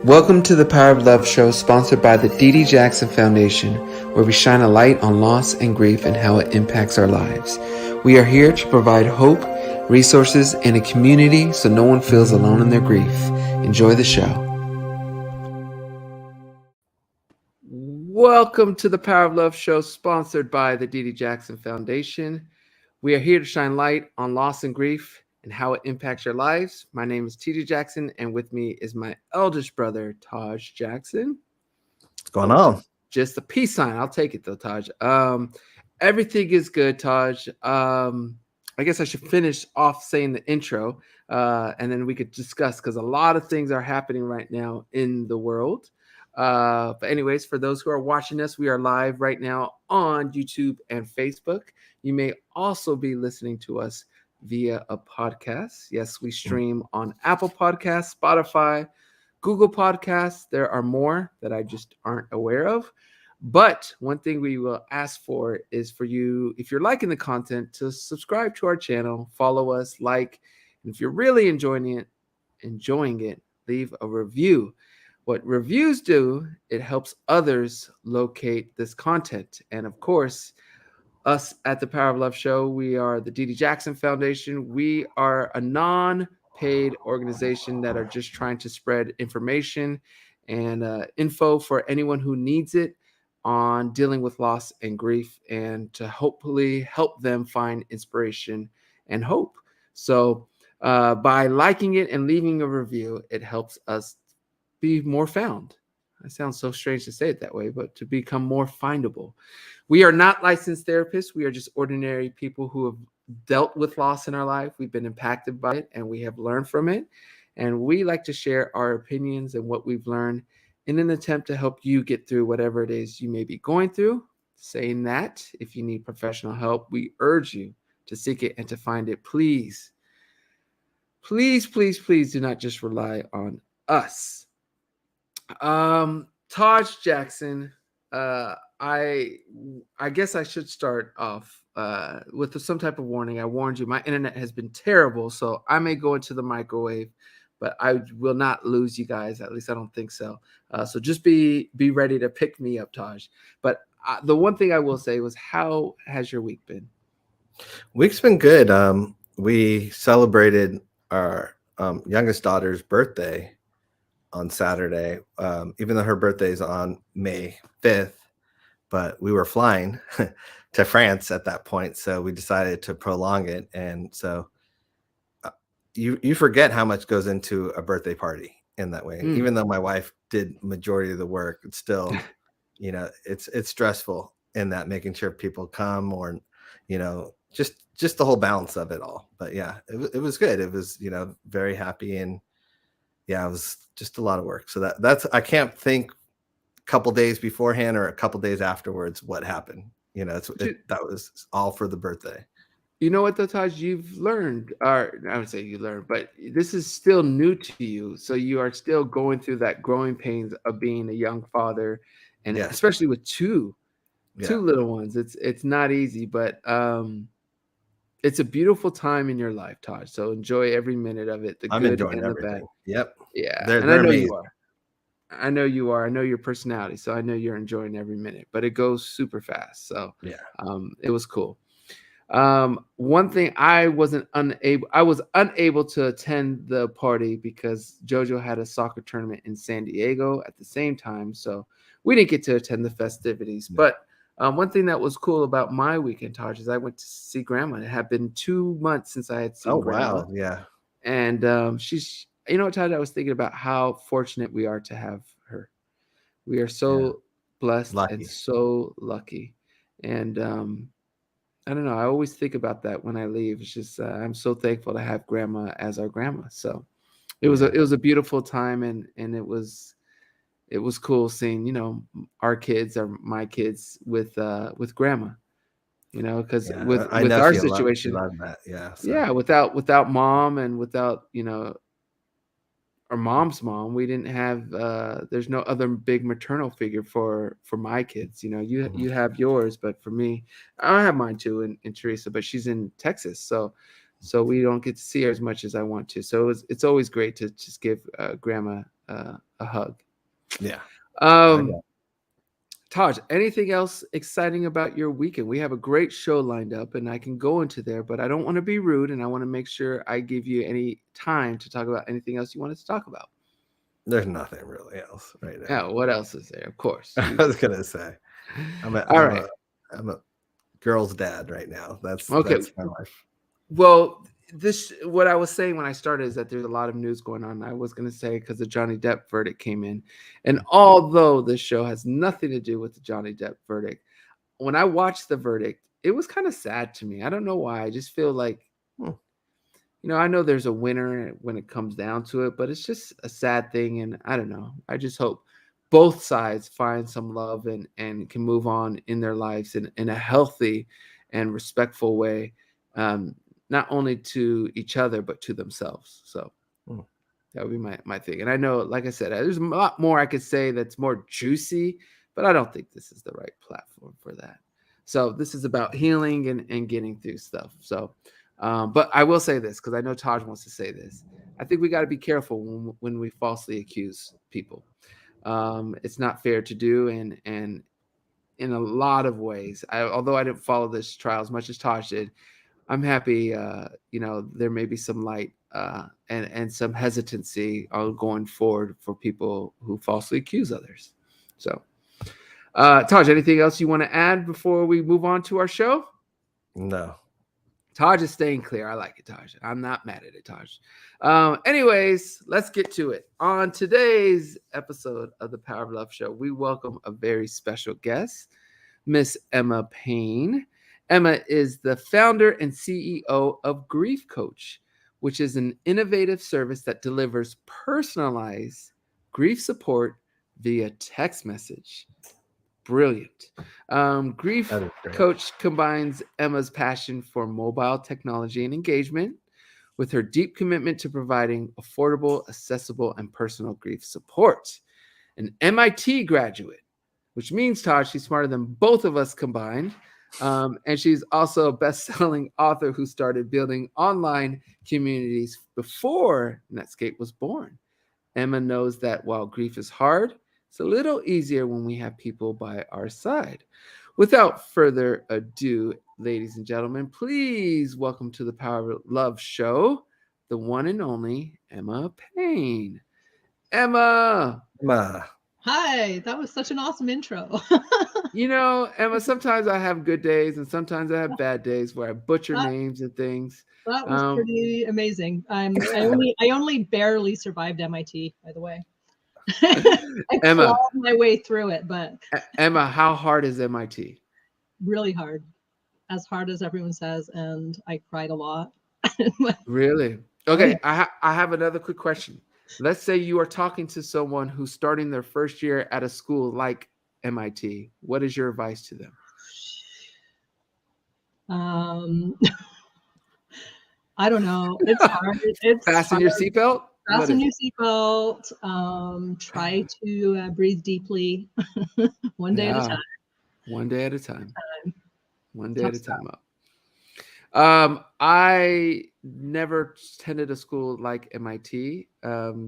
Welcome to the Power of Love show, sponsored by the D.D. Jackson Foundation, where we shine a light on loss and grief and how it impacts our lives. We are here to provide hope, resources, and a community so no one feels alone in their grief. Enjoy the show. Welcome to the Power of Love show, sponsored by the D.D. Jackson Foundation. We are here to shine light on loss and grief and how it impacts your lives. My name is T.D. Jackson, and with me is my eldest brother, Taj Jackson. What's going on? Just a peace sign. I'll take it though, Taj. Everything is good, Taj. I guess I should finish off saying the intro, and then we could discuss, because a lot of things are happening right now in the world. But anyways, for those who are watching us, we are live right now on YouTube and Facebook. You may also be listening to us via a podcast. Yes, we stream on Apple Podcasts, Spotify, Google Podcasts. There are more that I just aren't aware of. But one thing we will ask for is for you, if you're liking the content, to subscribe to our channel, follow us, like, and if you're really enjoying it, leave a review. What reviews do, it helps others locate this content. And of course, us at the Power of Love show, we are the D.D. Jackson Foundation. We are a non-paid organization that are just trying to spread information and info for anyone who needs it on dealing with loss and grief, and to hopefully help them find inspiration and hope. So by liking it and leaving a review, it helps us be more found. It sounds so strange to say it that way, but to become more findable. We are not licensed therapists. We are just ordinary people who have dealt with loss in our life. We've been impacted by it, and we have learned from it. And we like to share our opinions and what we've learned in an attempt to help you get through whatever it is you may be going through. Saying that, if you need professional help, we urge you to seek it and to find it. Please, please, please, please do not just rely on us. Taj Jackson, I guess I should start off with some type of warning. I warned you, my internet has been terrible, so I may go into the microwave, but I will not lose you guys. At least I don't think so. So just be ready to pick me up, Taj. But the one thing I will say was, how has your week been? Week's been good. We celebrated our youngest daughter's birthday on Saturday, even though her birthday is on May 5th, but we were flying to France at that point, so we decided to prolong it. And so you forget how much goes into a birthday party in that way. Even though my wife did majority of the work, it's still, it's stressful in that, making sure people come, or, just the whole balance of it all. But yeah, it was good. It was, very happy, and yeah, it was just a lot of work. So that's, I can't think a couple days beforehand or a couple days afterwards what happened. That was all for the birthday. You know what, though, Taj, you've learned, or I would say you learned, but this is still new to you. So you are still going through that growing pains of being a young father, and especially with two little ones. It's not easy, but it's a beautiful time in your life, Taj. So enjoy every minute of it, the I'm good enjoying and the everything. bad. Yep. Yeah. They're I know amazing. you are. I know you are. I know your personality. So I know you're enjoying every minute, but it goes super fast. So yeah, it was cool. One thing, I was unable to attend the party because JoJo had a soccer tournament in San Diego at the same time. So we didn't get to attend the festivities. Yeah. But one thing that was cool about my weekend, Taj, is I went to see Grandma. It had been 2 months since I had seen Grandma. Wow. Yeah. And she's, Taj, I was thinking about how fortunate we are to have her. We are so blessed and so lucky. And I don't know, I always think about that when I leave. It's just I'm so thankful to have Grandma as our grandma. So it was a beautiful time, and it was cool seeing our kids, or my kids, with Grandma. Because with our situation, without mom, and without our mom's mom, we didn't have there's no other big maternal figure for my kids. You have yours, but for me, I have mine too, in Teresa, but she's in Texas, so so we don't get to see her as much as I want to. So it's always great to just give Grandma a hug. Yeah. Um, Taj, anything else exciting about your weekend? We have a great show lined up, and I can go into there, but I don't want to be rude, and I want to make sure I give you any time to talk about anything else you wanted to talk about. There's nothing really else right now. Yeah, what else is there? Of course. I was gonna say, I'm a, All I'm right. a, I'm a girl's dad right now. Okay. That's my life. Well, this what I was saying when I started is that there's a lot of news going on. I was going to say because the Johnny Depp verdict came in, and although this show has nothing to do with the Johnny Depp verdict, when I watched the verdict, it was kind of sad to me. I don't know why. I just feel like, Hmm. I know there's a winner when it comes down to it, but it's just a sad thing. And I don't know. I just hope both sides find some love and can move on in their lives in a healthy and respectful way, um, not only to each other, but to themselves. So Hmm. that would be my thing. And I know, like I said, there's a lot more I could say that's more juicy, but I don't think this is the right platform for that. So this is about healing and getting through stuff. So, but I will say this because I know Taj wants to say this. I think we got to be careful when we falsely accuse people. It's not fair to do, and in a lot of ways, although I didn't follow this trial as much as Taj did, I'm happy. There may be some light and some hesitancy on going forward for people who falsely accuse others. So, Taj, anything else you want to add before we move on to our show? No. Taj is staying clear. I like it, Taj. I'm not mad at it, Taj. Anyways, let's get to it. On today's episode of the Power of Love Show, we welcome a very special guest, Miss Emma Payne. Emma is the founder and CEO of Grief Coach, which is an innovative service that delivers personalized grief support via text message. Brilliant. Grief That is great. Coach combines Emma's passion for mobile technology and engagement with her deep commitment to providing affordable, accessible, and personal grief support. An MIT graduate, which means, Todd, she's smarter than both of us combined. And she's also a best-selling author who started building online communities before Netscape was born. Emma knows that while grief is hard, it's a little easier when we have people by our side. Without further ado, ladies and gentlemen, please welcome to the Power of Love Show, the one and only Emma Payne. Emma! Ma. Hi, that was such an awesome intro. Emma, sometimes I have good days and sometimes I have bad days where I butcher That, names and things. that was pretty amazing. I only barely survived MIT, by the way. I Emma, clawed my way through it, but Emma, how hard is MIT? really hard, as hard as everyone says, and I cried a lot. Really? Okay, I have another quick question. Let's say you are talking to someone who's starting their first year at a school like MIT. What is your advice to them? I don't know. It's hard. It's Fasten your seatbelt. Fasten your seatbelt. Try to breathe deeply, one day at a time. One day at a time. One day Tough at a stuff. time up. I never attended a school like MIT.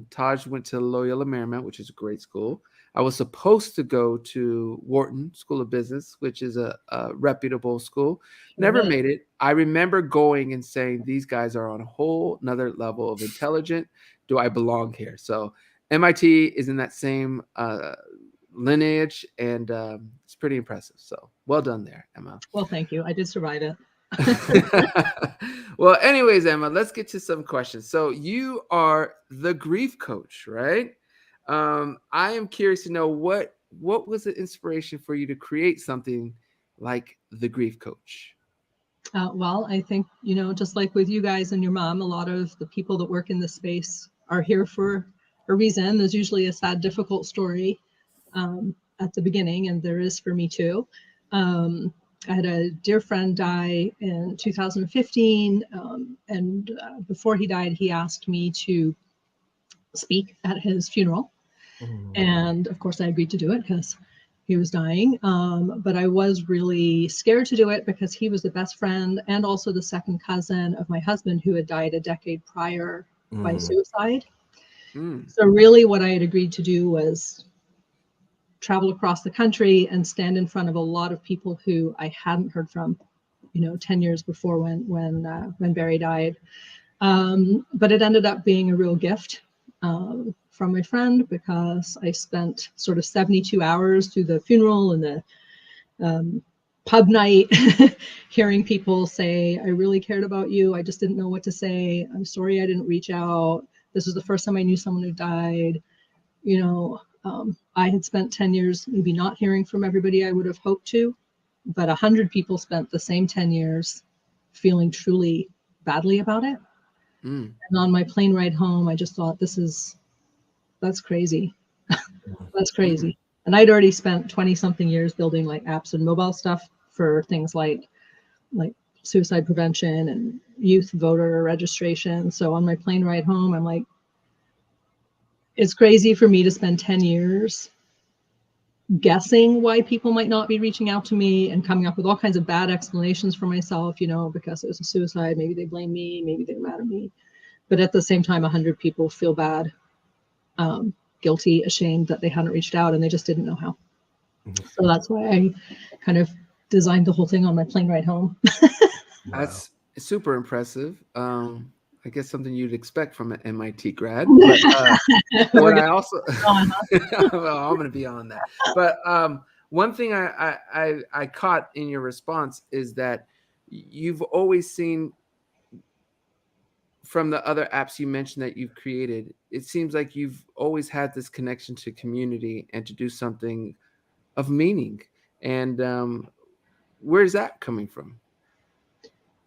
Taj went to Loyola Marymount, which is a great school. I was supposed to go to Wharton School of Business, which is a reputable school. Never made it. I remember going and saying, these guys are on a whole nother level of intelligent. Do I belong here? So MIT is in that same lineage, and it's pretty impressive. So well done there, Emma. Well, thank you. I did survive it. Well, anyways, Emma, let's get to some questions. So you are the grief coach, right? I am curious to know what was the inspiration for you to create something like the grief coach? Well, I think, just like with you guys and your mom, a lot of the people that work in this space are here for a reason. There's usually a sad, difficult story at the beginning, and there is for me too. I had a dear friend die in 2015, and before he died, he asked me to speak at his funeral. And of course, I agreed to do it because he was dying. But I was really scared to do it because he was the best friend and also the second cousin of my husband, who had died a decade prior by suicide. So really what I had agreed to do was travel across the country and stand in front of a lot of people who I hadn't heard from, 10 years before when Barry died. But it ended up being a real gift from my friend, because I spent sort of 72 hours through the funeral and the pub night hearing people say, I really cared about you. I just didn't know what to say. I'm sorry I didn't reach out. This was the first time I knew someone who died. I had spent 10 years maybe not hearing from everybody I would have hoped to, but 100 people spent the same 10 years feeling truly badly about it. And on my plane ride home, I just thought, that's crazy. That's crazy. And I'd already spent 20 something years building like apps and mobile stuff for things like suicide prevention and youth voter registration. So on my plane ride home, I'm like, it's crazy for me to spend 10 years guessing why people might not be reaching out to me and coming up with all kinds of bad explanations for myself, because it was a suicide. Maybe they blame me, maybe they're mad at me. But at the same time, 100 people feel bad, guilty, ashamed that they hadn't reached out, and they just didn't know how. So that's why I kind of designed the whole thing on my plane ride home. That's super impressive. I guess something you'd expect from an MIT grad. But what I also, well, I'm going to be on that. But one thing I caught in your response is that you've always seen, from the other apps you mentioned that you've created, it seems like you've always had this connection to community and to do something of meaning. And where's that coming from?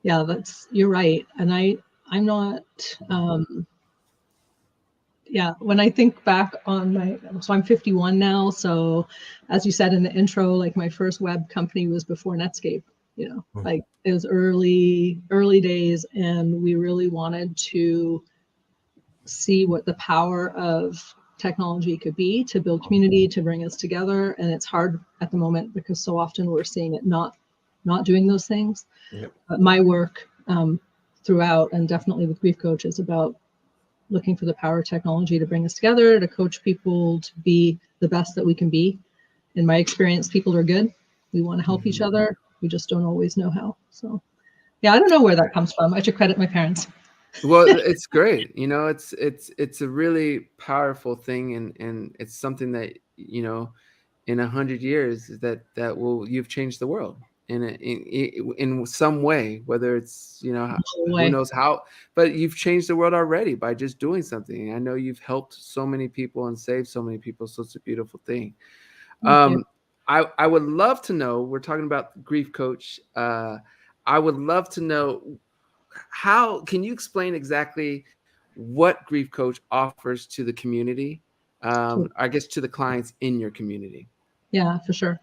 Yeah, you're right. And I'm not, when I think back on so I'm 51 now. So as you said in the intro, like my first web company was before Netscape, like it was early days, and we really wanted to see what the power of technology could be to build community, to bring us together. And it's hard at the moment because so often we're seeing it not doing those things. Yep. But my work throughout, and definitely with Grief Coach, is about looking for the power of technology to bring us together, to coach people to be the best that we can be. In my experience, people are good. We want to help each other. We just don't always know how. So yeah, I don't know where that comes from. I should credit my parents. Well, it's great. It's a really powerful thing, and it's something that, in 100 years you've changed the world in some way, whether it's, who knows how, but you've changed the world already by just doing something. I know you've helped so many people and saved so many people. So it's a beautiful thing. I would love to know, we're talking about Grief Coach. I would love to know, how can you explain exactly what Grief Coach offers to the community? I guess to the clients in your community. Yeah, for sure.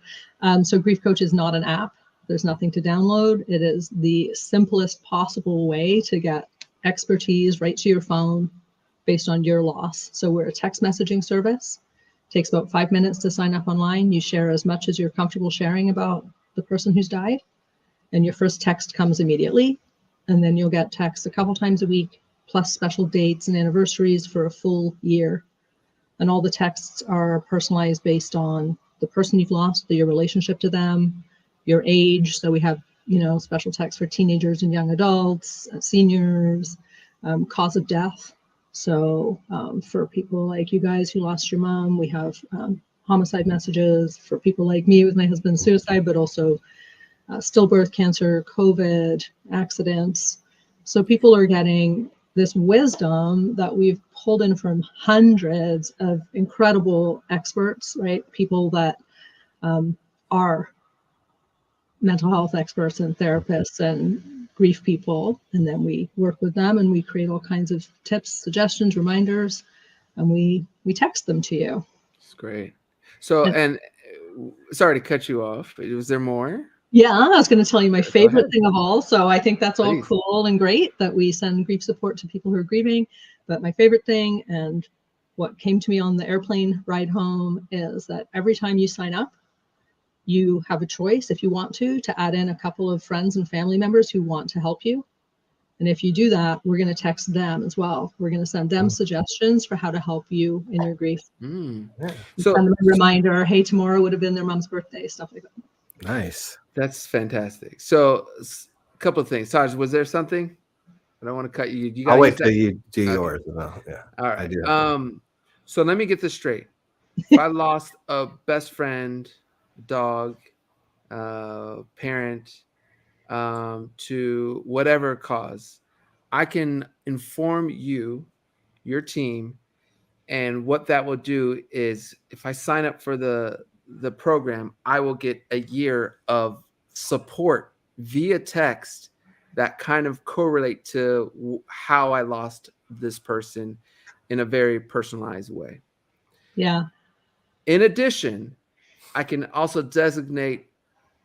So Grief Coach is not an app. There's nothing to download. It is the simplest possible way to get expertise right to your phone based on your loss. So we're a text messaging service. It takes about 5 minutes to sign up online. You share as much as you're comfortable sharing about the person who's died, and your first text comes immediately. And then you'll get texts a couple times a week, plus special dates and anniversaries for a full year. And all the texts are personalized based on the person you've lost, your relationship to them, your age. So we have, special texts for teenagers and young adults, seniors, cause of death. So for people like you guys who lost your mom, we have homicide messages. For people like me with my husband's suicide, but also stillbirth, cancer, COVID, accidents. So people are getting this wisdom that we've pulled in from hundreds of incredible experts, right? People that are mental health experts and therapists and grief people. And then we work with them and we create all kinds of tips, suggestions, reminders, and we text them to you. It's great. So, and sorry to cut you off, but was there more? Yeah, I was going to tell you my favorite thing of all. So I think that's all cool and great that we send grief support to people who are grieving. But my favorite thing, and what came to me on the airplane ride home, is that every time you sign up, you have a choice, if you want to add in a couple of friends and family members who want to help you. And if you do that, we're going to text them as well. We're going to send them suggestions for how to help you in your grief. Mm. So send them a reminder, hey, tomorrow would have been their mom's birthday, stuff like that. Nice. That's fantastic. So a couple of things. Taj, was there something? I don't want to cut you. You I'll wait till you do yours. Yeah. All right. I do. So let me get this straight. If I lost a best friend, dog, parent, to whatever cause, I can inform you, your team, and what that will do is if I sign up for the program, I will get a year of support via text that kind of correlate to how I lost this person in a very personalized way. Yeah. In addition, I can also designate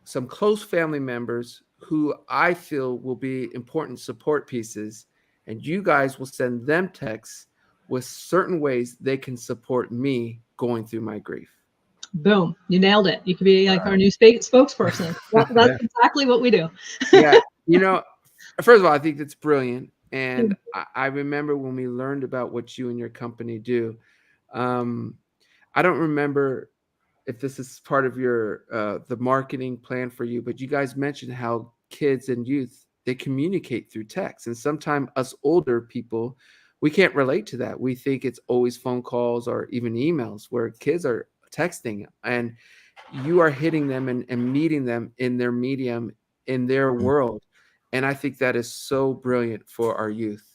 some close family members who I feel will be important support pieces, and you guys will send them texts with certain ways they can support me going through my grief. Boom. You nailed it. You could be like our new spokesperson. That's exactly what we do. Yeah. First of all, I think that's brilliant. And I remember when we learned about what you and your company do. I don't remember if this is part of your the marketing plan for you, but you guys mentioned how kids and youth, they communicate through text. And sometimes us older people, we can't relate to that. We think it's always phone calls or even emails, where kids are texting, and you are hitting them and meeting them in their medium, in their world. And I think that is so brilliant for our youth.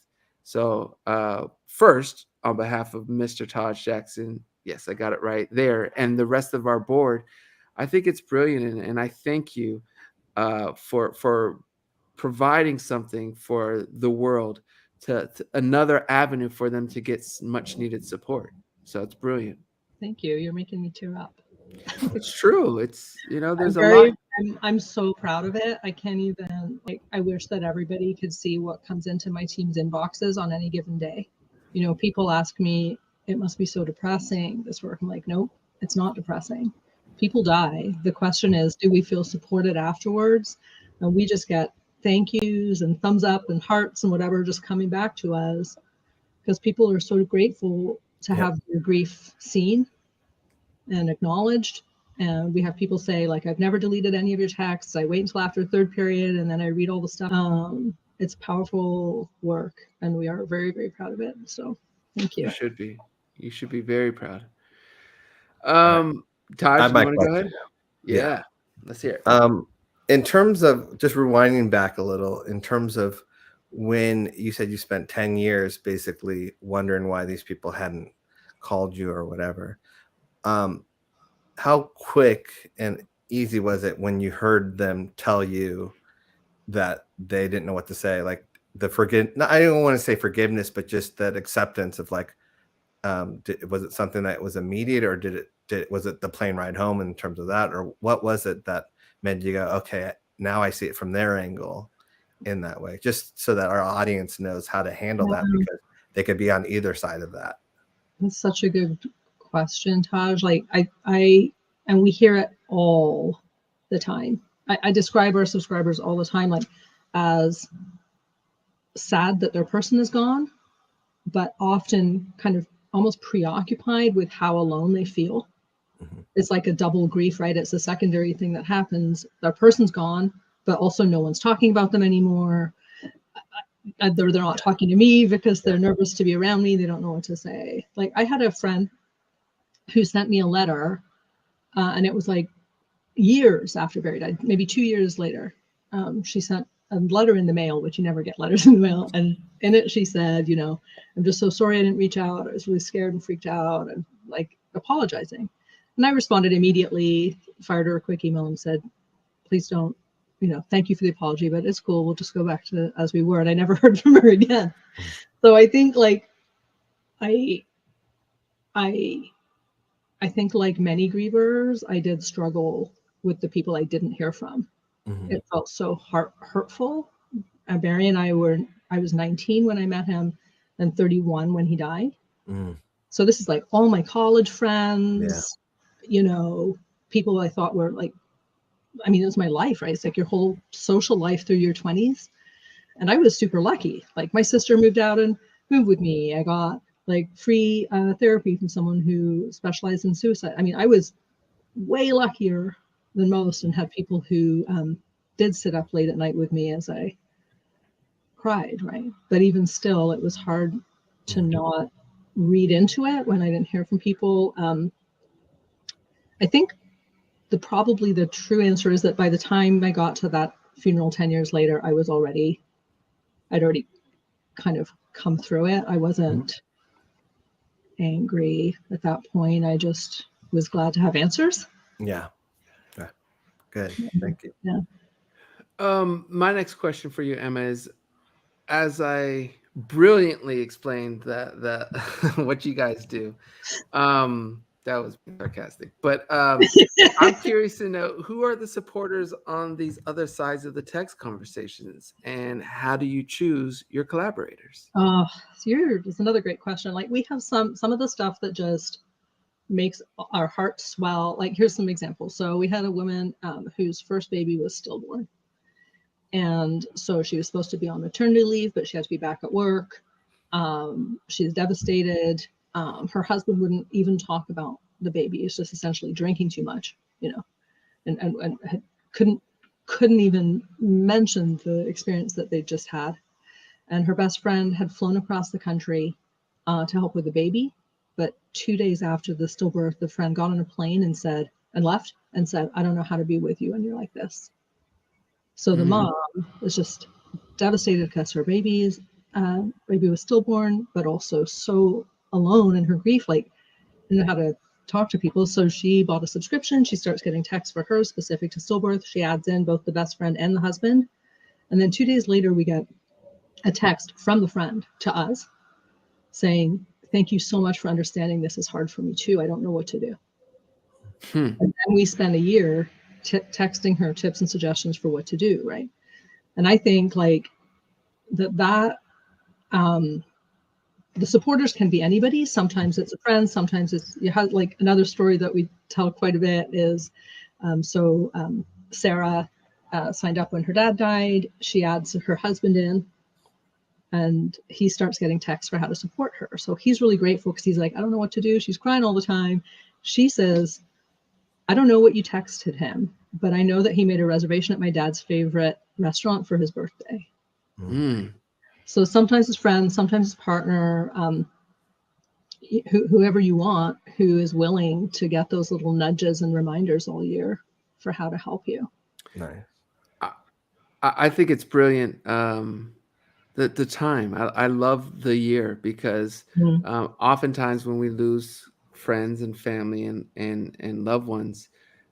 So first, on behalf of Mr. Taj Jackson, yes, I got it right there, and the rest of our board, I think it's brilliant. And I thank you for providing something for the world, to another avenue for them to get much needed support. So it's brilliant. Thank you. You're making me tear up. It's true. It's, there's a lot. I'm so proud of it. I can't even, I wish that everybody could see what comes into my team's inboxes on any given day. People ask me, it must be so depressing, this work. I'm like, nope, it's not depressing. People die. The question is, do we feel supported afterwards? And we just get thank yous and thumbs up and hearts and whatever just coming back to us, because people are so grateful to have their grief seen and acknowledged. And we have people say, like, I've never deleted any of your texts. I wait until after the third period and then I read all the stuff. It's powerful work, and we are very, very proud of it. So thank you. You should be very proud. Taj, you want to go ahead? Yeah. Let's hear it. In terms of just rewinding back a little, in terms of when you said you spent 10 years basically wondering why these people hadn't called you or whatever, how quick and easy was it when you heard them tell you that they didn't know what to say? Like I don't want to say forgiveness, but just that acceptance of like, was it something that was immediate, or was it the plane ride home in terms of that, or what was it that made you go, okay, now I see it from their angle in that way, just so that our audience knows how to handle that, because they could be on either side of that? That's such a good question, Taj. Like and we hear it all the time. I describe our subscribers all the time, like, as sad that their person is gone, but often kind of almost preoccupied with how alone they feel. Mm-hmm. It's like a double grief, right? It's a secondary thing that happens. Their person's gone, but also no one's talking about them anymore. They're not talking to me because they're nervous to be around me. They don't know what to say. Like, I had a friend who sent me a letter, and it was like years after Barry died, maybe 2 years later. She sent a letter in the mail, which you never get letters in the mail. And in it, she said, I'm just so sorry I didn't reach out. I was really scared and freaked out, and like apologizing. And I responded immediately, fired her a quick email and said, please don't, thank you for the apology, but it's cool. We'll just go back to as we were. And I never heard from her again. So I think like, I think like many grievers, I did struggle with the people I didn't hear from. Mm-hmm. It felt so hurtful. Barry and I was 19 when I met him and 31 when he died. Mm. So this is like all my college friends, people I thought were like I mean, it was my life, right? It's like your whole social life through your 20s. And I was super lucky. Like my sister moved out and moved with me. I got like free therapy from someone who specialized in suicide. I mean, I was way luckier than most and had people who did sit up late at night with me as I cried, right? But even still, it was hard to not read into it when I didn't hear from people. I think probably the true answer is that by the time I got to that funeral 10 years later, I'd already kind of come through it. I wasn't angry at that point. I just was glad to have answers. Yeah. Good. Thank you. Yeah. My next question for you, Emma, is as I brilliantly explained that what you guys do. That was sarcastic, but I'm curious to know who are the supporters on these other sides of the text conversations, and how do you choose your collaborators? Oh, that's another great question. Like we have some of the stuff that just makes our heart swell. Like here's some examples. So we had a woman whose first baby was stillborn. And so she was supposed to be on maternity leave, but she had to be back at work. She's devastated. Her husband wouldn't even talk about the baby. He's just essentially drinking too much, and couldn't even mention the experience that they just had. And her best friend had flown across the country to help with the baby. But 2 days after the stillbirth, the friend got on a plane and left and said, I don't know how to be with you when you're like this. So the mom was just devastated because her baby was stillborn, but also so alone in her grief, like didn't know how to talk to people. So she bought a subscription. She starts getting texts for her specific to stillbirth. She adds in both the best friend and the husband. And then 2 days later, we get a text from the friend to us saying, thank you so much for understanding. This is hard for me too. I don't know what to do. And then we spend a year texting her tips and suggestions for what to do, right? And I think like that the supporters can be anybody. Sometimes it's a friend, sometimes it's you have like another story that we tell quite a bit is Sarah signed up when her dad died. She adds her husband in and he starts getting texts for how to support her. So he's really grateful because he's like, I don't know what to do. She's crying all the time. She says, I don't know what you texted him, but I know that he made a reservation at my dad's favorite restaurant for his birthday. So sometimes his friend, sometimes his partner, whoever you want, who is willing to get those little nudges and reminders all year for how to help you. Nice. I think it's brilliant. The time, I love the year because oftentimes when we lose friends and family and loved ones,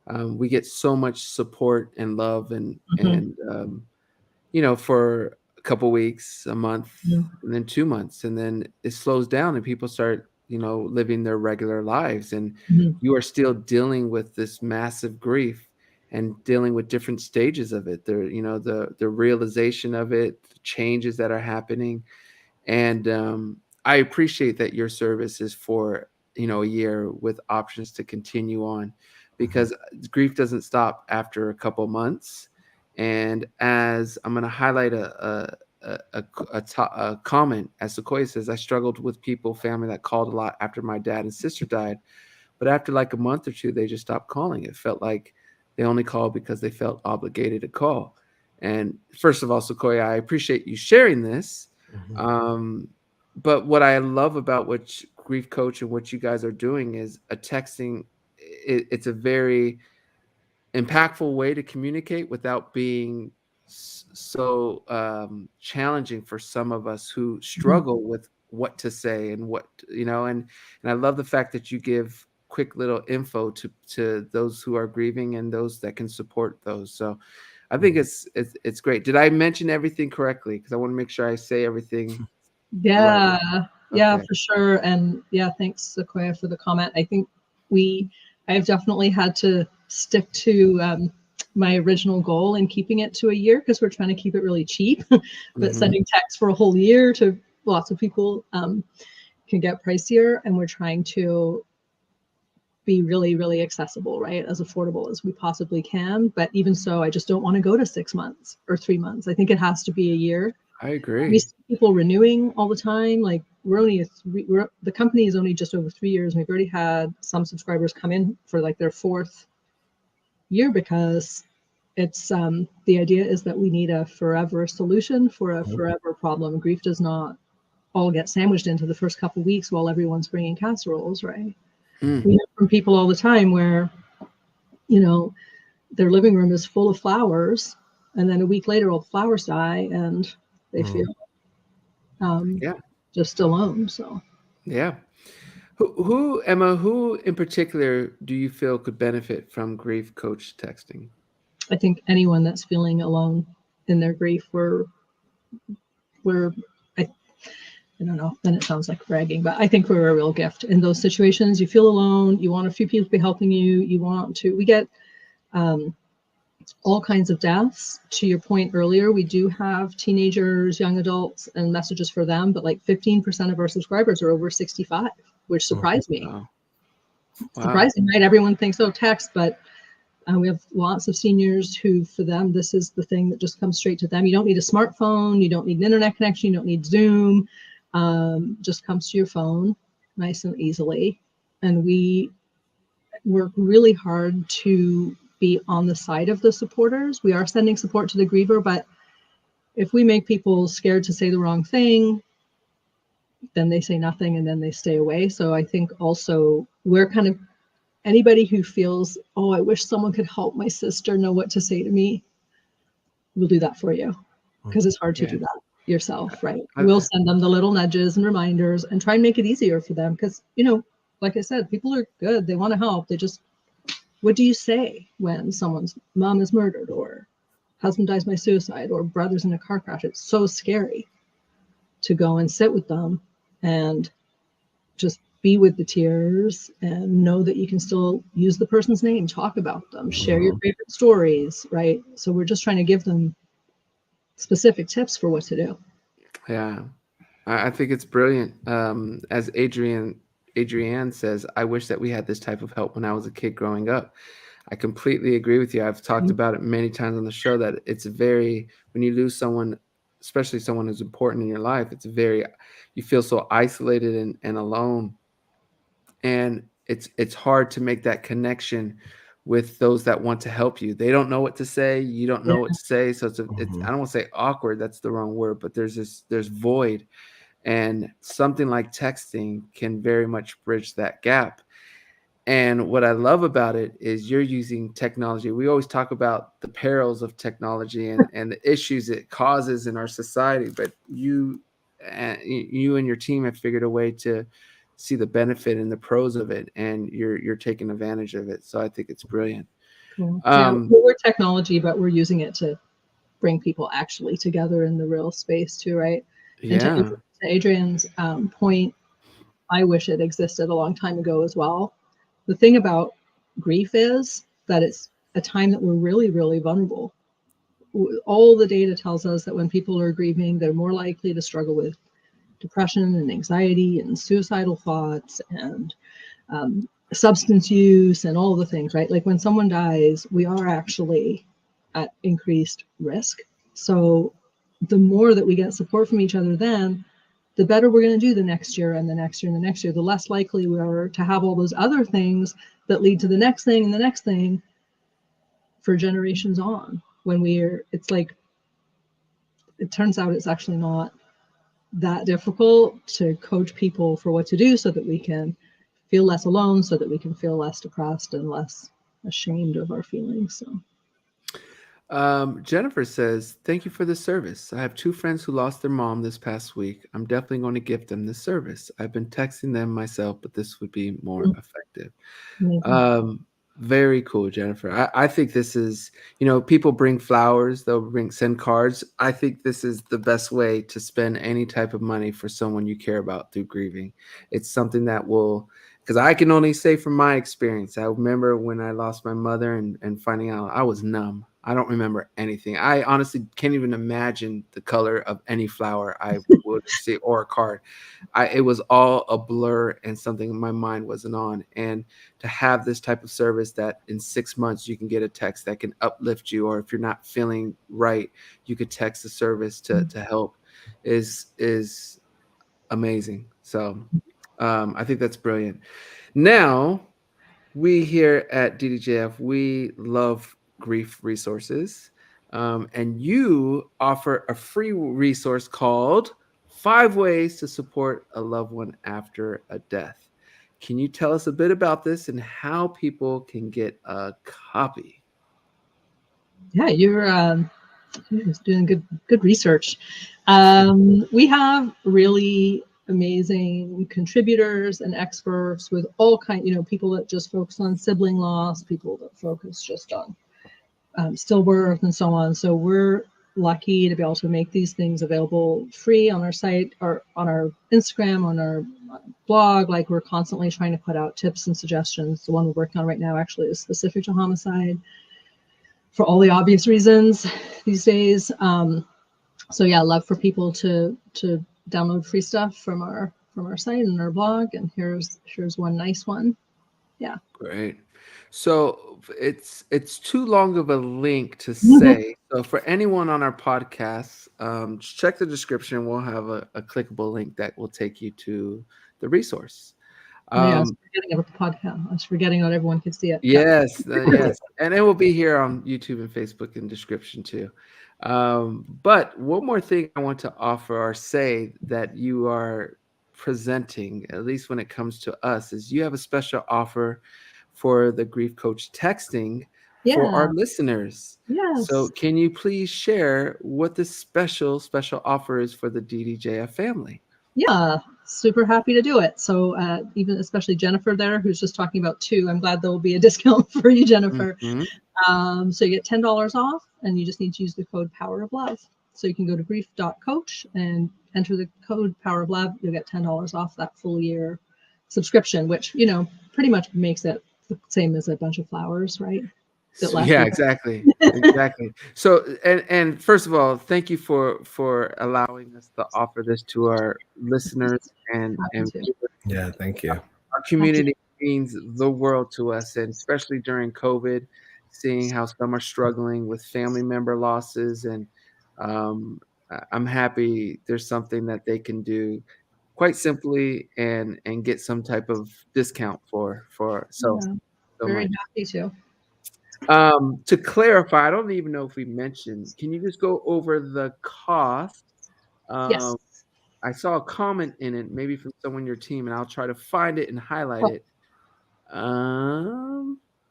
we get so much support and love and for a couple weeks, a month, and then 2 months, and then it slows down and people start living their regular lives, and you are still dealing with this massive grief and dealing with different stages of it. The realization of it, the changes that are happening, and I appreciate that your service is for a year with options to continue on, because grief doesn't stop after a couple months. And as I'm going to highlight a comment, as Sequoia says, I struggled with family that called a lot after my dad and sister died, but after like a month or two, they just stopped calling. It felt like they only called because they felt obligated to call. And first of all, Sequoia, I appreciate you sharing this. But what I love about what Grief Coach and what you guys are doing is it's a very impactful way to communicate without being so challenging for some of us who struggle with what to say and and I love the fact that you give quick little info to those who are grieving and those that can support those. So I think it's great. Did I mention everything correctly? Because I want to make sure I say everything. Yeah, right. Yeah, Okay. for sure. And yeah, thanks, Sequoia, for the comment. I think I've definitely had to stick to my original goal in keeping it to a year because we're trying to keep it really cheap. But sending texts for a whole year to lots of people can get pricier. And we're trying to be really, really accessible, right? As affordable as we possibly can. But even so, I just don't want to go to 6 months or 3 months. I think it has to be a year. I We agree. see people renewing all the time. Like the company is only just over 3 years. And we've already had some subscribers come in for like their 4th year because it's the idea is that we need a forever solution for a forever problem. Grief does not all get sandwiched into the first couple of weeks while everyone's bringing casseroles, right? Mm. We hear from people all the time where, you know, their living room is full of flowers, and then a week later all the flowers die and they feel Yeah. just alone. So Yeah. Emma, who in particular do you feel could benefit from grief coach texting? I think anyone that's feeling alone in their grief, I don't know, then it sounds like bragging, but I think we're a real gift in those situations. You feel alone, you want a few people to be helping you, we get all kinds of deaths. To your point earlier, we do have teenagers, young adults, and messages for them, but like 15% of our subscribers are over 65, which surprised me. Wow. Surprising, right? Everyone thinks, oh, text, but we have lots of seniors who, for them, this is the thing that just comes straight to them. You don't need a smartphone, you don't need an internet connection, you don't need Zoom. Just comes to your phone nice and easily. And we work really hard to be on the side of the supporters. We are sending support to the griever, but if we make people scared to say the wrong thing, then they say nothing and then they stay away. So I think also we're kind of anybody who feels, oh, I wish someone could help my sister know what to say to me, we'll do that for you, because it's hard to do that yourself, right? We'll send them the little nudges and reminders and try and make it easier for them because, you know, like I said, people are good. They want to help. They just, what do you say when someone's mom is murdered or husband dies by suicide or brother's in a car crash? It's so scary to go and sit with them and just be with the tears and know that you can still use the person's name, talk about them, share your favorite stories, right? So we're just trying to give them specific tips for what to do. Yeah. I think it's brilliant. As Adrienne says, I wish that we had this type of help when I was a kid growing up. I completely agree with you. I've talked about it many times on the show that it's when you lose someone, especially someone who's important in your life, you feel so isolated and alone. And it's hard to make that connection with those that want to help you. They don't know what to say. You don't know what to say. So I don't want to say awkward. That's the wrong word, but there's void. And something like texting can very much bridge that gap. And what I love about it is you're using technology. We always talk about the perils of technology and the issues it causes in our society, but you and your team have figured a way to see the benefit and the pros of it, and you're taking advantage of it. So I think it's brilliant. Cool. We're technology, but we're using it to bring people actually together in the real space too, right? Yeah. And to Adrian's point, I wish it existed a long time ago as well. The thing about grief is that it's a time that we're really, really vulnerable. All the data tells us that when people are grieving, they're more likely to struggle with depression and anxiety and suicidal thoughts and substance use and all the things, right? Like when someone dies, we are actually at increased risk. So the more that we get support from each other then, the better we're going to do the next year and the next year and the next year. The less likely we are to have all those other things that lead to the next thing and the next thing for generations on. It's like, it turns out it's actually not that difficult to coach people for what to do so that we can feel less alone, so that we can feel less depressed and less ashamed of our feelings. So. Jennifer says, thank you for the service. I have 2 friends who lost their mom this past week. I'm definitely going to gift them this service. I've been texting them myself, but this would be more effective. Very cool, Jennifer. I think this is, people bring flowers, send cards. I think this is the best way to spend any type of money for someone you care about through grieving. It's something that because I can only say from my experience, I remember when I lost my mother and finding out I was numb. I don't remember anything. I honestly can't even imagine the color of any flower I will able to see, or a card. It was all a blur and something my mind wasn't on. And to have this type of service that in 6 months you can get a text that can uplift you, or if you're not feeling right, you could text the service to help is amazing. So I think that's brilliant. Now, we here at DDJF, we love grief resources. And you offer a free resource called 5 Ways to Support a Loved One After a Death. Can you tell us a bit about this and how people can get a copy? Yeah, you're doing good research. We have really amazing contributors and experts with all kinds, people that just focus on sibling loss, people that focus just on stillbirth and so on. So we're lucky to be able to make these things available free on our site or on our Instagram, on our blog. Like, we're constantly trying to put out tips and suggestions. The one we're working on right now actually is specific to homicide for all the obvious reasons these days. So yeah, love for people to download free stuff from our site and our blog. And here's one nice one. Yeah. Great. So it's too long of a link to say. So for anyone on our podcast, check the description. We'll have a clickable link that will take you to the resource. I was forgetting about the podcast. I was forgetting that everyone could see it. Yes, yes. And it will be here on YouTube and Facebook in description too. But one more thing I want to offer or say that you are presenting, at least when it comes to us, is you have a special offer for the Grief Coach texting for our listeners. Yes. So can you please share what this special offer is for the DDJF family? Yeah, super happy to do it. So even especially Jennifer there, who's just talking about 2, I'm glad there will be a discount for you, Jennifer. Mm-hmm. So you get $10 off, and you just need to use the code Power of Love. So you can go to grief.coach and enter the code Power of Love. You'll get $10 off that full year subscription, which, pretty much makes it the same as a bunch of flowers, right? Yeah, exactly. Exactly. So, and first of all, thank you for allowing us to offer this to our listeners and yeah, thank you. Our community means the world to us, and especially during COVID, seeing how some are struggling with family member losses, and I'm happy there's something that they can do quite simply and get some type of discount for very happy to. To clarify, I don't even know if we mentioned, can you just go over the cost? Yes. I saw a comment in it, maybe from someone on your team, and I'll try to find it and highlight it.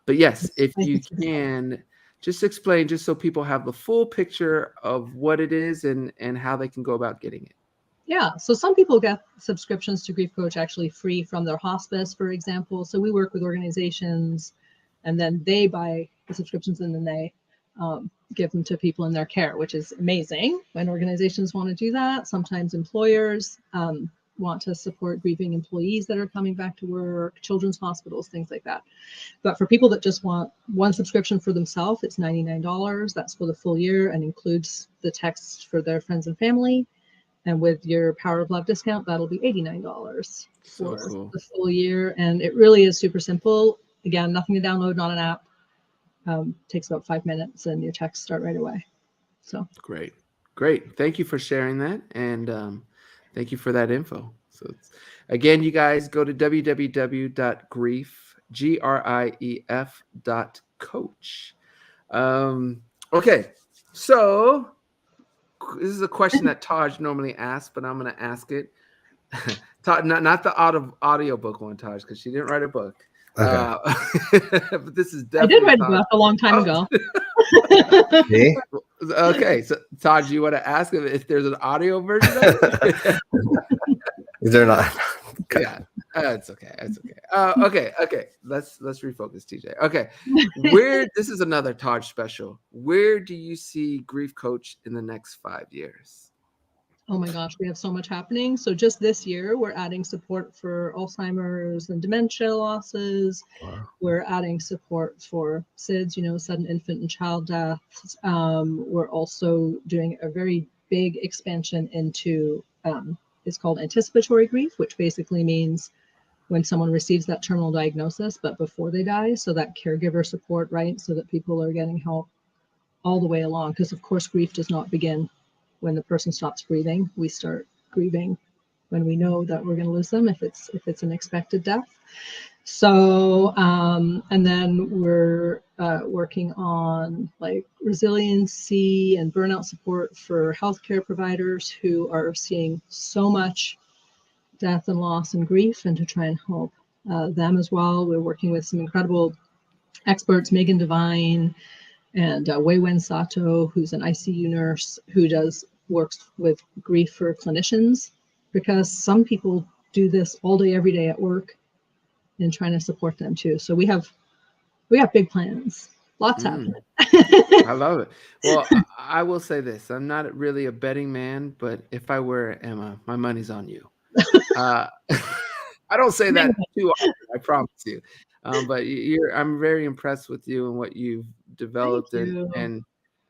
But yes, if you can, just explain, just so people have the full picture of what it is and how they can go about getting it. Yeah, so some people get subscriptions to Grief Coach actually free from their hospice, for example. So we work with organizations, and then they buy the subscriptions, and then they give them to people in their care, which is amazing when organizations want to do that. Sometimes employers want to support grieving employees that are coming back to work, children's hospitals, things like that. But for people that just want one subscription for themselves, it's $99. That's for the full year and includes the texts for their friends and family. And with your Power of Love discount, that'll be $89 for the full year. And it really is super simple. Again, nothing to download, not an app. Takes about 5 minutes, and your texts start right away. So great. Thank you for sharing that, and thank you for that info. So again, you guys go to www.grief.coach. Okay, so this is a question that Taj normally asks, but I'm going to ask it. not the audio book one, Taj, because she didn't write a book. Okay. But this is definitely. I did write a book a long time ago. Me? Okay, so Taj, you want to ask if there's an audio version of it? Is there not? Okay. Yeah, it's okay. It's okay. Okay. Let's refocus, TJ. Okay, this is another Taj special. Where do you see Grief Coach in the next 5 years? Oh my gosh, we have so much happening. So just this year, we're adding support for Alzheimer's and dementia losses. Wow. We're adding support for SIDS, sudden infant and child deaths. We're also doing a very big expansion into is called anticipatory grief, which basically means when someone receives that terminal diagnosis, but before they die, so that caregiver support, right? So that people are getting help all the way along. Because of course, grief does not begin when the person stops breathing. We start grieving when we know that we're going to lose them, if it's an expected death. So, and then we're working on like resiliency and burnout support for healthcare providers who are seeing so much death and loss and grief, and to try and help them as well. We're working with some incredible experts, Megan Devine and Wei Wen Sato, who's an ICU nurse who works with grief for clinicians, because some people do this all day, every day at work, and trying to support them too. So we have big plans, lots happening. I love it. Well, I will say this: I'm not really a betting man, but if I were, Emma, my money's on you. I don't say that too often, I promise you. But I'm very impressed with you and what you've developed, and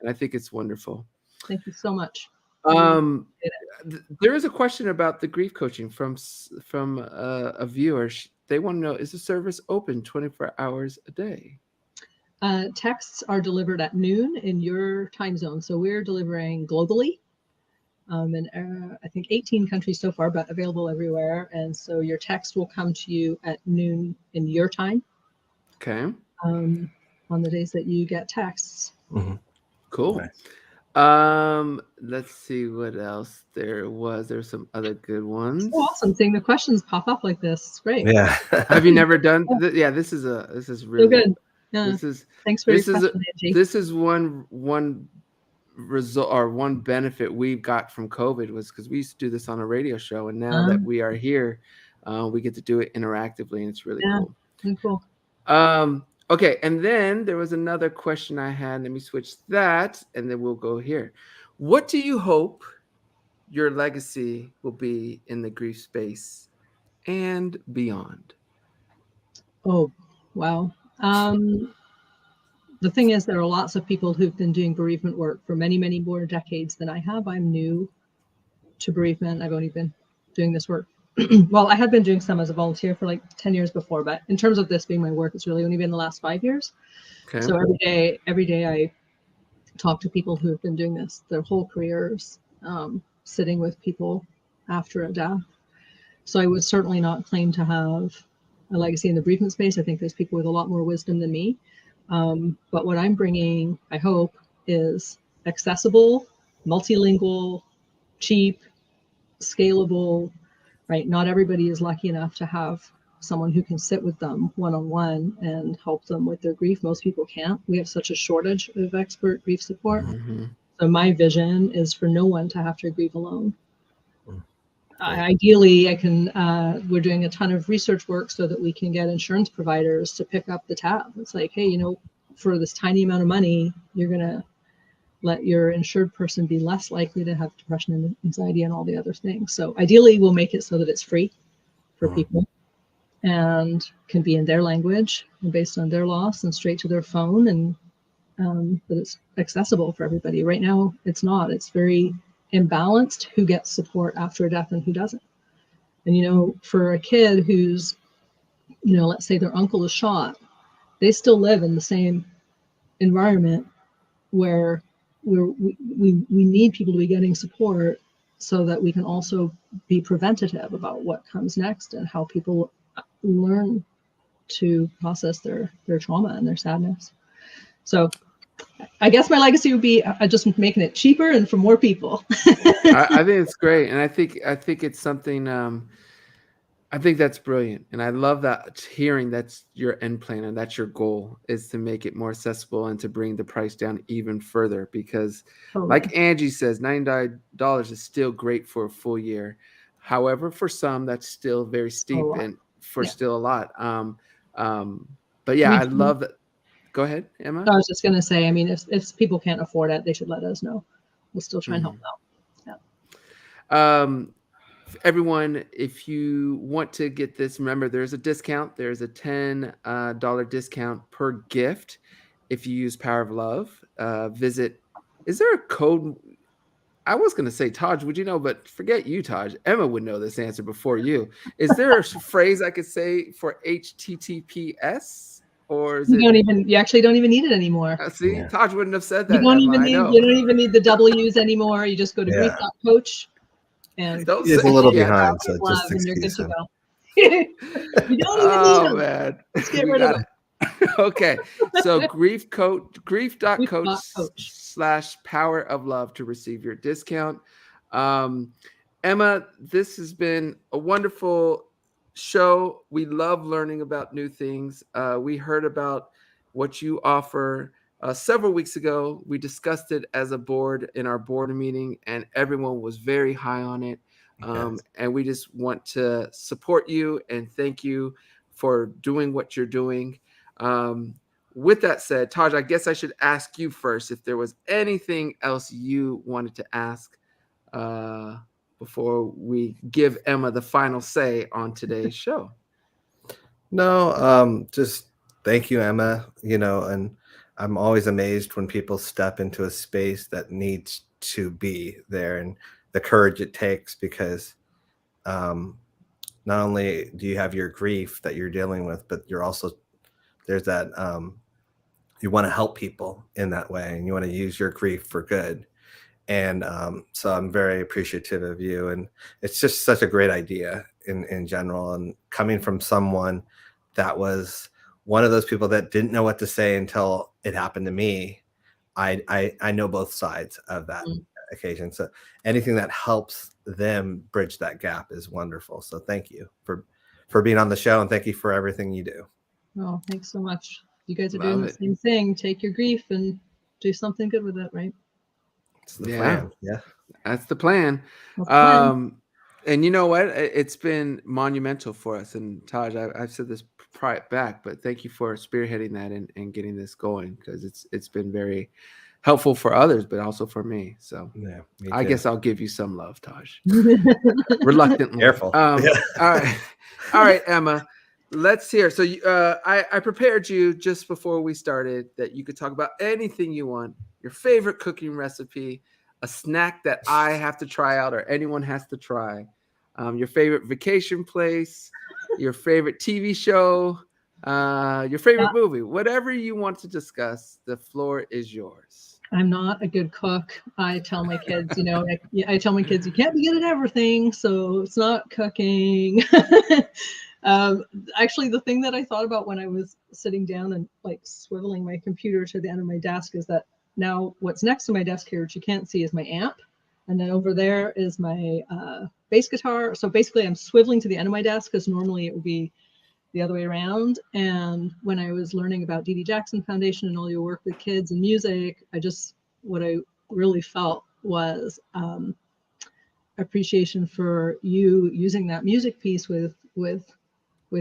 I think it's wonderful. Thank you so much. There is a question about the grief coaching from a viewer. They want to know: is the service open 24 hours a day? Texts are delivered at noon in your time zone, so we're delivering globally. In I think 18 countries so far, but available everywhere. And so your text will come to you at noon in your time. Okay. On the days that you get texts. Mm-hmm. Cool. Nice. Let's see what else there was. There's some other good ones. So awesome seeing the questions pop up like this. It's great. Yeah. Have you never done? Yeah, this is really so good. Yeah. Thanks for your question, Angie. This is one result or one benefit we got from COVID, was because we used to do this on a radio show, and now that we are here, we get to do it interactively, and it's really cool. Really cool. Okay, and then there was another question I had. Let me switch that, and then we'll go here. What do you hope your legacy will be in the grief space and beyond? Oh, wow. The thing is, there are lots of people who've been doing bereavement work for many, many more decades than I have. I'm new to bereavement. I've only been doing this work. Well, I had been doing some as a volunteer for like 10 years before, but in terms of this being my work, it's really only been the last 5 years. Okay. So every day I talk to people who have been doing this their whole careers, sitting with people after a death. So I would certainly not claim to have a legacy in the bereavement space. I think there's people with a lot more wisdom than me. But what I'm bringing, I hope, is accessible, multilingual, cheap, scalable, right? Not everybody is lucky enough to have someone who can sit with them one-on-one and help them with their grief. Most people can't. We have such a shortage of expert grief support. Mm-hmm. So my vision is for no one to have to grieve alone. Ideally, we're doing a ton of research work so that we can get insurance providers to pick up the tab. It's like, hey, for this tiny amount of money, you're going to let your insured person be less likely to have depression and anxiety and all the other things. So ideally, we'll make it so that it's free for people and can be in their language and based on their loss and straight to their phone, and that it's accessible for everybody. Right now, it's not. It's very imbalanced who gets support after a death and who doesn't. And for a kid who's, let's say their uncle is shot, they still live in the same environment where we need people to be getting support so that we can also be preventative about what comes next and how people learn to process their trauma and their sadness. So I guess my legacy would be just making it cheaper and for more people. I think it's great, and I think it's something. I think that's brilliant, and I love that hearing that's your end plan and that's your goal, is to make it more accessible and to bring the price down even further. Because, like Angie says, $99 is still great for a full year. However, for some, that's still very steep, and for still a lot. But yeah, I love that. Go ahead, Emma. I was just going to say, if people can't afford it, they should let us know. We'll still try and help out. Yeah. Everyone, if you want to get this, remember there's a discount. There's a $10 discount per gift if you use Power of Love. Visit. Is there a code? I was going to say, Taj, would you know, but forget you, Taj. Emma would know this answer before you. Is there a phrase I could say for HTTPS? Or is it, You actually don't even need it anymore. see, Yeah. Taj wouldn't have said You that, don't Emma. even I need know. you don't even need the W's anymore. You just go to Yeah. grief.coach and Don't He is say, a little yeah. behind, so love, just and you're good excuse to him. go. You don't even need Oh, them. man. Let's get We rid of got them. it. Okay. So grief.coach Grief.coach. / power of love to receive your discount. Um, Emma, this has been a wonderful show. We love learning about new things. We heard about what you offer several weeks ago. We discussed it as a board in our board meeting, and everyone was very high on it. And we just want to support you and thank you for doing what you're doing. With that said, Taj, I guess I should ask you first if there was anything else you wanted to ask uh, before we give Emma the final say on today's show. No, just thank you, Emma. And I'm always amazed when people step into a space that needs to be there and the courage it takes, because not only do you have your grief that you're dealing with, but there's that you want to help people in that way, and you want to use your grief for good. And so I'm very appreciative of you, and it's just such a great idea in general. And coming from someone that was one of those people that didn't know what to say until it happened to me, I know both sides of that occasion. So anything that helps them bridge that gap is wonderful. So thank you for being on the show, and thank you for everything you do. Oh, thanks so much. You guys are Love doing it. the same thing. Take your grief and do something good with it, right? It's the plan. Yeah. That's the plan. That's the plan. And you know what? It's been monumental for us. And Taj, I've said this back, but thank you for spearheading that and getting this going, because it's been very helpful for others, but also for me. So Yeah, me I too. guess I'll give you some love, Taj. Reluctantly. Careful. All right, Emma. Let's hear. So I prepared you just before we started that you could talk about anything you want, your favorite cooking recipe, a snack that I have to try out or anyone has to try, your favorite vacation place, your favorite TV show, your favorite movie, whatever you want to discuss. The floor is yours. I'm not a good cook. I tell my kids, I tell my kids, you can't be good at everything, so it's not cooking. Actually, the thing that I thought about when I was sitting down and like swiveling my computer to the end of my desk is that now what's next to my desk here, which you can't see, is my amp. And then over there is my bass guitar. So basically I'm swiveling to the end of my desk, because normally it would be the other way around. And when I was learning about Dee Dee Jackson Foundation and all your work with kids and music, what I really felt was appreciation for you using that music piece with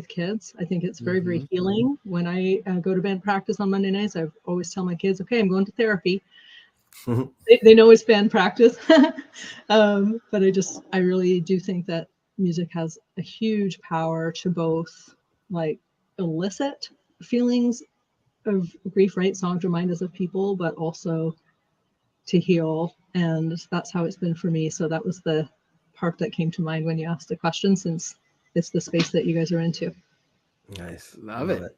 kids. I think it's very, very healing. When I go to band practice on Monday nights, I always tell my kids, okay, I'm going to therapy. They know it's band practice. But I really do think that music has a huge power to both like elicit feelings of grief, right? Songs remind us of people, but also to heal. And that's how it's been for me. So that was the part that came to mind when you asked the question, since it's the space that you guys are into. Nice. Love it.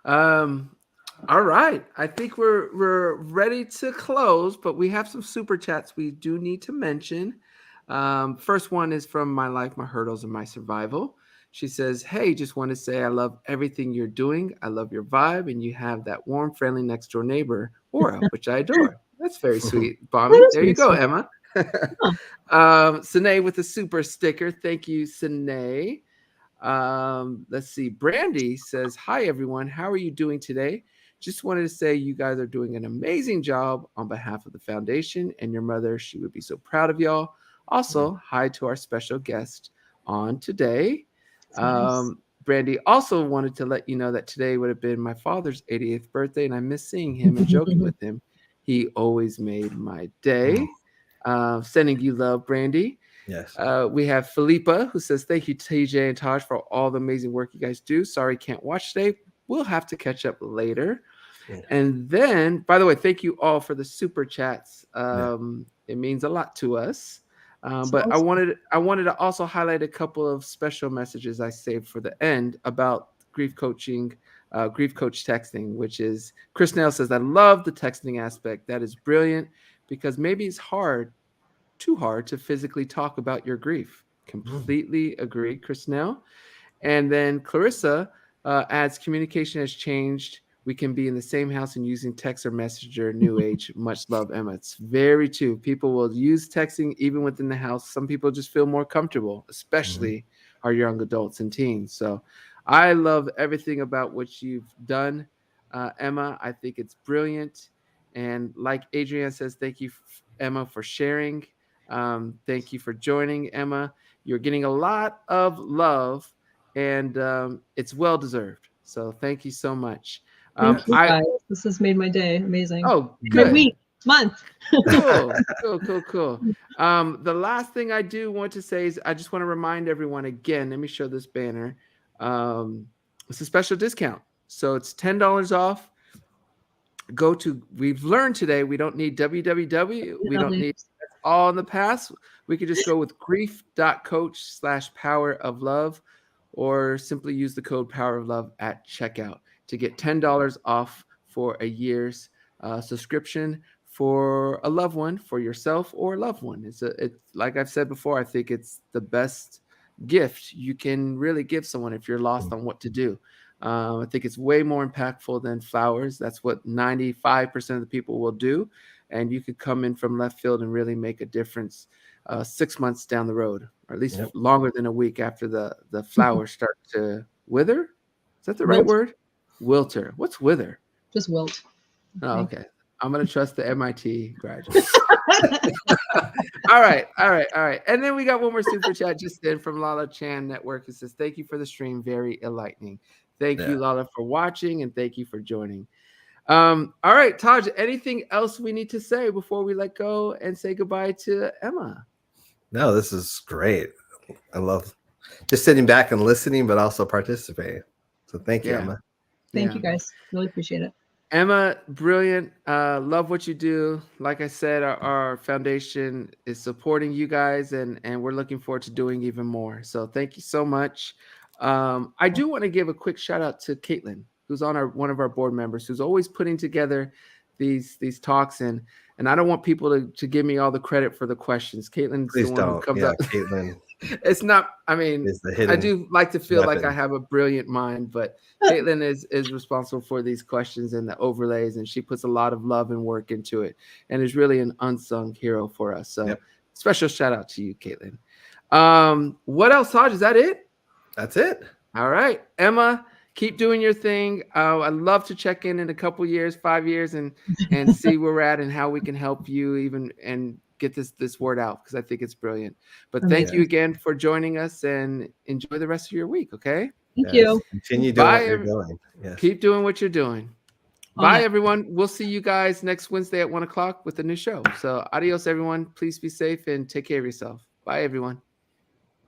All right. I think we're ready to close, but we have some super chats we do need to mention. First one is from My Life, My Hurdles, and My Survival. She says, hey, just want to say I love everything you're doing. I love your vibe, and you have that warm, friendly next door neighbor aura, which I adore. That's very sweet, Bommy. There you go, Emma. Sine with a super sticker. Thank you, Sine. Let's see. Brandy says, hi, everyone. How are you doing today? Just wanted to say you guys are doing an amazing job on behalf of the foundation and your mother. She would be so proud of y'all. Also, hi to our special guest on today. Nice. Brandy also wanted to let you know that today would have been my father's 88th birthday, and I miss seeing him and joking with him. He always made my day. Sending you love, Brandy. Yes. We have Philippa, who says, thank you, TJ and Taj, for all the amazing work you guys do. Sorry, can't watch today. We'll have to catch up later. Yeah. And then, by the way, thank you all for the super chats. Yeah. It means a lot to us. It's But awesome. I wanted to also highlight a couple of special messages I saved for the end about grief coaching, grief coach texting, which is Chris Nail says, I love the texting aspect. That is brilliant because maybe it's too hard to physically talk about your grief. Completely agree, Chris Nail. And then Clarissa adds, communication has changed. We can be in the same house and using text or messenger, new age. Much love, Emma. It's very true. People will use texting even within the house. Some people just feel more comfortable, especially our young adults and teens. So I love everything about what you've done, Emma. I think it's brilliant. And like Adrienne says, thank you, Emma, for sharing. Thank you for joining, Emma. You're getting a lot of love, and it's well deserved. So thank you so much. Thank you, I guys. This has made my day. Amazing. Oh, My good. week, month. Cool. The last thing I do want to say is I just want to remind everyone again. Let me show this banner. It's a special discount, so it's $10 off. We've learned today we don't need www. We don't need all in the past. We could just go with grief.coach/power of love, or simply use the code power of love at checkout to get $10 off for a year's subscription for a loved one, for yourself or a loved one. It's like I've said before, I think it's the best gift you can really give someone if you're lost on what to do. I think it's way more impactful than flowers. That's what 95% of the people will do. And you could come in from left field and really make a difference 6 months down the road, or at least longer than a week after the flowers start to wither. Is that the right word? Wilter. What's wither? Just wilt. Oh, okay. I'm going to trust the MIT graduates. All right. And then we got one more super chat just in from Lala Chan Network. It says, thank you for the stream. Very enlightening. Thank you, Lala, for watching, and thank you for joining. All right, Taj, anything else we need to say before we let go and say goodbye to Emma? No, this is great. I love just sitting back and listening, but also participating. So thank you, Emma. Thank you, guys. Really appreciate it. Emma, brilliant. Love what you do. Like I said, our foundation is supporting you guys, and we're looking forward to doing even more. So thank you so much. I do want to give a quick shout out to Caitlin, who's on one of our board members, who's always putting together these talks, and I don't want people to give me all the credit for the questions. Caitlin's the one who comes up. Caitlin. It's not. I mean, I do like to feel like I have a brilliant mind, but Caitlin is responsible for these questions and the overlays, and she puts a lot of love and work into it, and is really an unsung hero for us. So special shout out to you, Caitlin. What else, Taj? Is that it? That's it. All right, Emma, keep doing your thing. I'd love to check in a couple years, 5 years, and see where we're at and how we can help you even and get this word out, because I think it's brilliant. But thank you again for joining us, and enjoy the rest of your week. Okay. Thank you. Continue doing what you're doing. Yes. Keep doing what you're doing. Bye, everyone. We'll see you guys next Wednesday at 1:00 with a new show. So adios, everyone. Please be safe and take care of yourself. Bye, everyone.